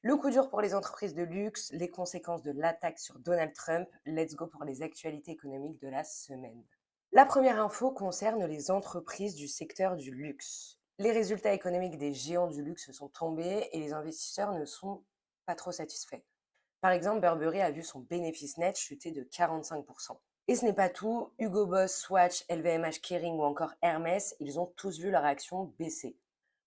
Le coup dur pour les entreprises de luxe, les conséquences de l'attaque sur Donald Trump. Let's go pour les actualités économiques de la semaine. La première info concerne les entreprises du secteur du luxe. Les résultats économiques des géants du luxe sont tombés et les investisseurs ne sont pas trop satisfaits. Par exemple, Burberry a vu son bénéfice net chuter de 45%. Et ce n'est pas tout, Hugo Boss, Swatch, LVMH, Kering ou encore Hermès, ils ont tous vu leur action baisser.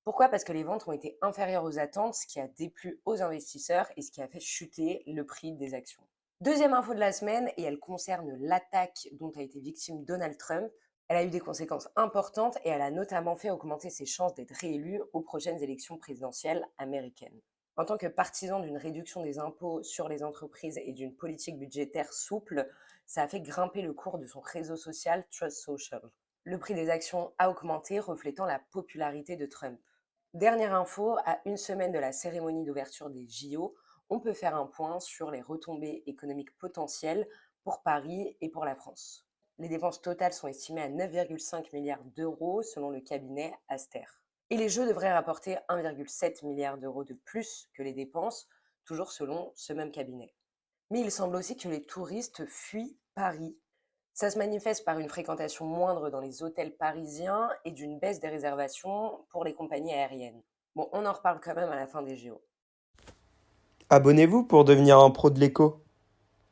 Pourquoi? Parce que les ventes ont été inférieures aux attentes, ce qui a déplu aux investisseurs et ce qui a fait chuter le prix des actions. Deuxième info de la semaine, et elle concerne l'attaque dont a été victime Donald Trump. Elle a eu des conséquences importantes et elle a notamment fait augmenter ses chances d'être réélu aux prochaines élections présidentielles américaines. En tant que partisan d'une réduction des impôts sur les entreprises et d'une politique budgétaire souple, ça a fait grimper le cours de son réseau social Trust Social. Le prix des actions a augmenté, reflétant la popularité de Trump. Dernière info, à une semaine de la cérémonie d'ouverture des JO, on peut faire un point sur les retombées économiques potentielles pour Paris et pour la France. Les dépenses totales sont estimées à 9,5 milliards d'euros selon le cabinet Aster. Et les Jeux devraient rapporter 1,7 milliard d'euros de plus que les dépenses, toujours selon ce même cabinet. Mais il semble aussi que les touristes fuient Paris. Ça se manifeste par une fréquentation moindre dans les hôtels parisiens et d'une baisse des réservations pour les compagnies aériennes. Bon, on en reparle quand même à la fin des JO. Abonnez-vous pour devenir un pro de l'écho.